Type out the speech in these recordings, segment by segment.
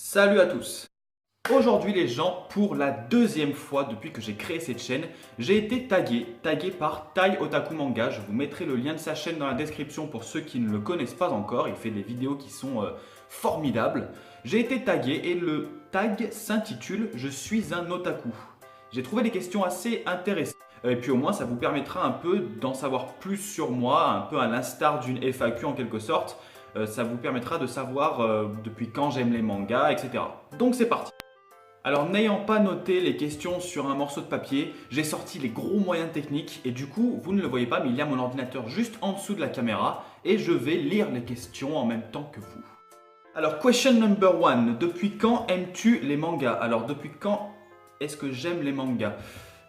Salut à tous! Aujourd'hui les gens, pour la deuxième fois depuis que j'ai créé cette chaîne, j'ai été tagué par Tai Otaku Manga. Je vous mettrai le lien de sa chaîne dans la description pour ceux qui ne le connaissent pas encore. Il fait des vidéos qui sont formidables. J'ai été tagué et le tag s'intitule « Je suis un otaku ». J'ai trouvé des questions assez intéressantes. Et puis au moins ça vous permettra un peu d'en savoir plus sur moi, un peu à l'instar d'une FAQ en quelque sorte. Ça vous permettra de savoir depuis quand j'aime les mangas, etc. Donc c'est parti! Alors n'ayant pas noté les questions sur un morceau de papier, j'ai sorti les gros moyens techniques et du coup, vous ne le voyez pas, mais il y a mon ordinateur juste en dessous de la caméra et je vais lire les questions en même temps que vous. Alors, question number one, depuis quand aimes-tu les mangas? Alors, depuis quand est-ce que j'aime les mangas?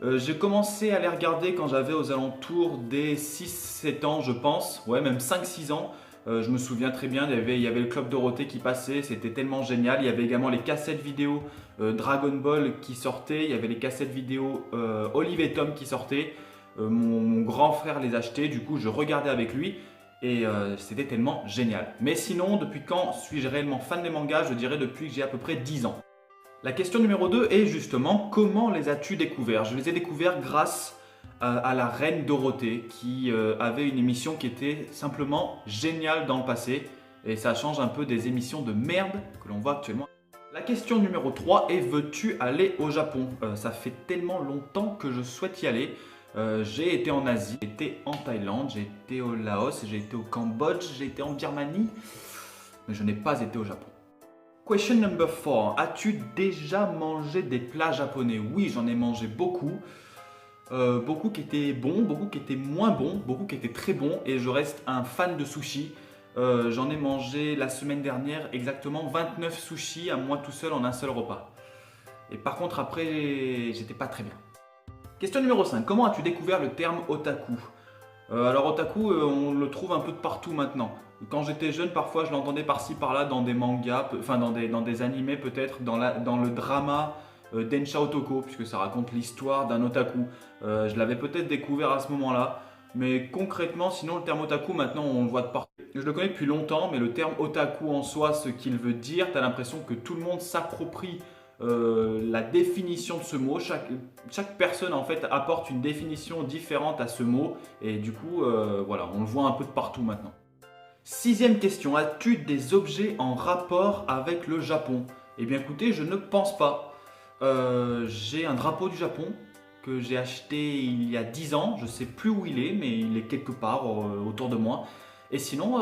J'ai commencé à les regarder quand j'avais aux alentours des 6-7 ans, je pense, ouais, même 5-6 ans. Je me souviens très bien, il y avait le Club Dorothée qui passait, c'était tellement génial. Il y avait également les cassettes vidéo Dragon Ball qui sortaient, il y avait les cassettes vidéo Olive et Tom qui sortaient. Mon grand frère les achetait, du coup je regardais avec lui et c'était tellement génial. Mais sinon, depuis quand suis-je réellement fan des mangas? Je dirais depuis que j'ai à peu près 10 ans. La question numéro 2 est justement, comment les as-tu découverts? Je les ai découverts grâce à la reine Dorothée qui avait une émission qui était simplement géniale dans le passé et ça change un peu des émissions de merde que l'on voit actuellement. La question numéro 3 est, veux-tu aller au Japon? Ça fait tellement longtemps que je souhaite y aller. J'ai été en Asie, j'ai été en Thaïlande, j'ai été au Laos, j'ai été au Cambodge, j'ai été en Birmanie, mais je n'ai pas été au Japon. Question number 4. As-tu déjà mangé des plats japonais? Oui, j'en ai mangé beaucoup. Beaucoup qui étaient bons, beaucoup qui étaient moins bons, beaucoup qui étaient très bons et je reste un fan de sushi. J'en ai mangé la semaine dernière exactement 29 sushis à moi tout seul en un seul repas. Et par contre après, j'étais pas très bien. Question numéro 5. Comment as-tu découvert le terme otaku? Alors otaku, on le trouve un peu de partout maintenant. Quand j'étais jeune, parfois je l'entendais par-ci par-là dans des mangas, enfin dans des animés peut-être, dans le drama Densha Otoko, puisque ça raconte l'histoire d'un otaku. Je l'avais peut-être découvert à ce moment-là, mais concrètement, sinon le terme otaku, maintenant on le voit de partout. Je le connais depuis longtemps, mais le terme otaku en soi, ce qu'il veut dire, tu as l'impression que tout le monde s'approprie la définition de ce mot. Chaque personne en fait apporte une définition différente à ce mot et du coup voilà, on le voit un peu de partout maintenant. Sixième question, as-tu des objets en rapport avec le Japon? Eh bien écoutez, je ne pense pas. J'ai un drapeau du Japon que j'ai acheté il y a 10 ans, je ne sais plus où il est, mais il est quelque part autour de moi. Et sinon,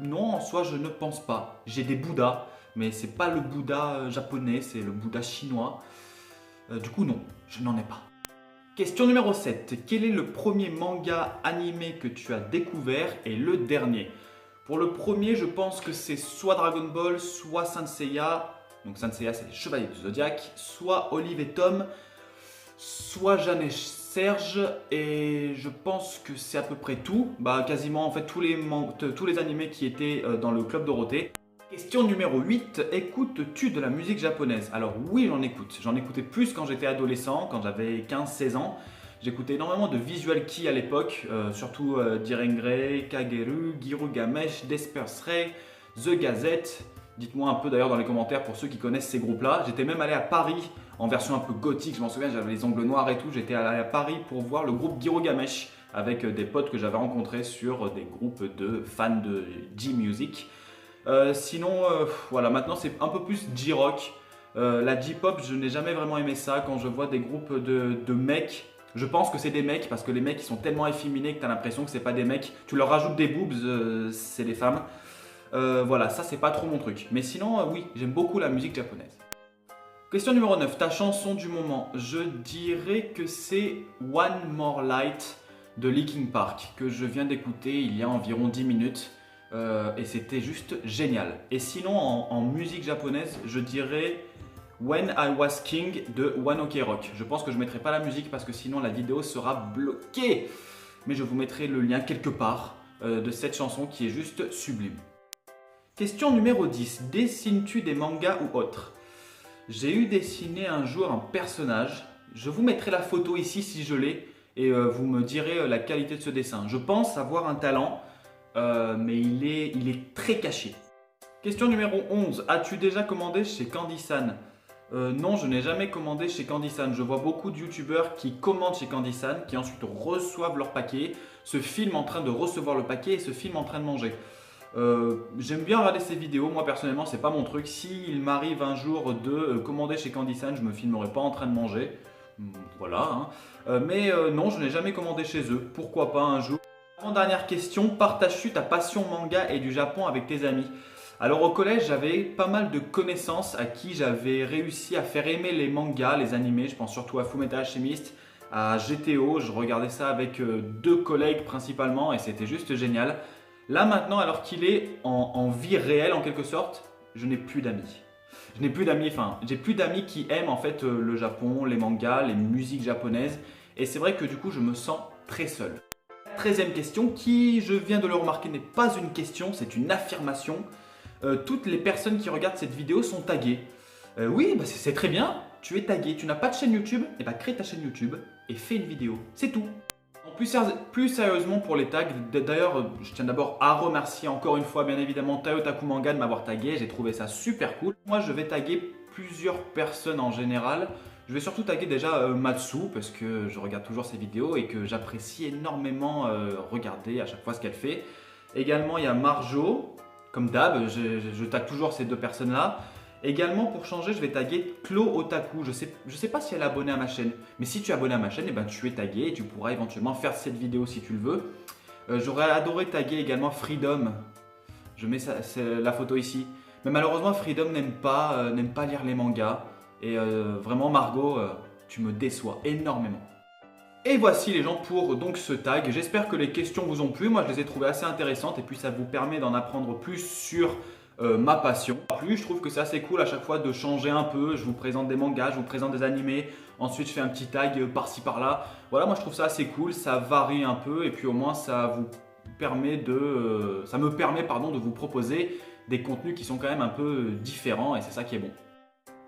non, en soi, je ne pense pas. J'ai des Bouddhas, mais c'est pas le Bouddha japonais, c'est le Bouddha chinois. Du coup, non, je n'en ai pas. Question numéro 7. Quel est le premier manga animé que tu as découvert et le dernier? Pour le premier, je pense que c'est soit Dragon Ball, soit Saint Seiya. Donc Saint Seiya, c'est les Chevaliers du Zodiaque. Soit Olive et Tom, soit Jeanne et Serge. Et je pense que c'est à peu près tout. Bah, quasiment en fait tous les animés qui étaient dans le Club Dorothée. Question numéro 8. Écoutes-tu de la musique japonaise? Alors oui, j'en écoute. J'en écoutais plus quand j'étais adolescent, quand j'avais 15-16 ans. J'écoutais énormément de Visual Kei à l'époque, surtout Diren Grey, Kageru, Girugamesh, Disperse Ray, The Gazette. Dites-moi un peu d'ailleurs dans les commentaires pour ceux qui connaissent ces groupes-là. J'étais même allé à Paris en version un peu gothique, je m'en souviens, j'avais les ongles noirs et tout. J'étais allé à Paris pour voir le groupe Girugamesh avec des potes que j'avais rencontrés sur des groupes de fans de J-Music. Sinon, voilà, maintenant c'est un peu plus J-Rock. La J-Pop, je n'ai jamais vraiment aimé ça. Quand je vois des groupes de mecs, je pense que c'est des mecs parce que les mecs ils sont tellement efféminés que tu as l'impression que c'est pas des mecs. Tu leur rajoutes des boobs, c'est des femmes. Voilà, ça c'est pas trop mon truc. Mais sinon, oui, j'aime beaucoup la musique japonaise. Question numéro 9, ta chanson du moment. Je dirais que c'est One More Light de Linkin Park que je viens d'écouter il y a environ 10 minutes. Et c'était juste génial. Et sinon, en musique japonaise, je dirais When I Was King de One Ok Rock. Je pense que je ne mettrai pas la musique parce que sinon la vidéo sera bloquée. Mais je vous mettrai le lien quelque part de cette chanson qui est juste sublime. Question numéro 10. Dessines-tu des mangas ou autres? J'ai eu dessiné un jour un personnage. Je vous mettrai la photo ici si je l'ai et vous me direz la qualité de ce dessin. Je pense avoir un talent. Mais il est très caché. Question numéro 11. As-tu déjà commandé chez Candysan? Non, je n'ai jamais commandé chez Candysan. Je vois beaucoup de youtubeurs qui commandent chez Candysan, qui ensuite reçoivent leur paquet, se filment en train de recevoir le paquet et se filment en train de manger. J'aime bien regarder ces vidéos, moi personnellement c'est pas mon truc. S'il m'arrive un jour de commander chez Candysan, je me filmerai pas en train de manger. Voilà, hein. Non, je n'ai jamais commandé chez eux. Pourquoi pas un jour? Avant-dernière question, partages-tu ta passion manga et du Japon avec tes amis? Alors au collège, j'avais pas mal de connaissances à qui j'avais réussi à faire aimer les mangas, les animés. Je pense surtout à Fullmetal Alchemist, à GTO. Je regardais ça avec deux collègues principalement et c'était juste génial. Là maintenant, alors qu'il est en vie réelle en quelque sorte, je n'ai plus d'amis. Je n'ai plus d'amis, enfin, j'ai plus d'amis qui aiment en fait le Japon, les mangas, les musiques japonaises. Et c'est vrai que du coup, je me sens très seul. 13e question, qui, je viens de le remarquer, n'est pas une question, c'est une affirmation. Toutes les personnes qui regardent cette vidéo sont taguées. Oui, bah c'est très bien, tu es tagué. Tu n'as pas de chaîne YouTube, et bah crée ta chaîne YouTube et fais une vidéo. C'est tout. Plus sérieusement pour les tags, d'ailleurs, je tiens d'abord à remercier encore une fois, bien évidemment, Tai Otaku Manga de m'avoir tagué. J'ai trouvé ça super cool. Moi, je vais taguer plusieurs personnes en général. Je vais surtout taguer déjà Matsu parce que je regarde toujours ses vidéos et que j'apprécie énormément regarder à chaque fois ce qu'elle fait. Également, il y a Marjo, comme d'hab, je tag toujours ces deux personnes-là. Également, pour changer, je vais taguer Clo Otaku. Je sais pas si elle est abonnée à ma chaîne, mais si tu es abonné à ma chaîne, eh ben, tu es tagué et tu pourras éventuellement faire cette vidéo si tu le veux. J'aurais adoré taguer également Freedom. Je mets la photo ici. Mais malheureusement, Freedom n'aime pas lire les mangas. Et vraiment, Margot, tu me déçois énormément. Et voici les gens pour donc ce tag. J'espère que les questions vous ont plu. Moi, je les ai trouvées assez intéressantes et puis ça vous permet d'en apprendre plus sur ma passion. Plus, je trouve que c'est assez cool à chaque fois de changer un peu. Je vous présente des mangas, je vous présente des animés. Ensuite, je fais un petit tag par-ci par-là. Voilà, moi je trouve ça assez cool. Ça varie un peu et puis au moins ça me permet de vous proposer des contenus qui sont quand même un peu différents et c'est ça qui est bon.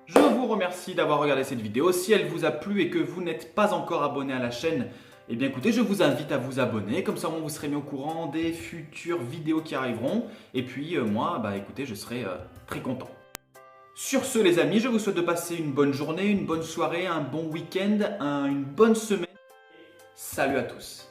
Je vous remercie d'avoir regardé cette vidéo. Si elle vous a plu et que vous n'êtes pas encore abonné à la chaîne, eh bien écoutez, je vous invite à vous abonner. Comme ça, vous serez mis au courant des futures vidéos qui arriveront. Et puis moi, bah écoutez, je serai très content. Sur ce les amis, je vous souhaite de passer une bonne journée, une bonne soirée, un bon week-end, une bonne semaine. Salut à tous.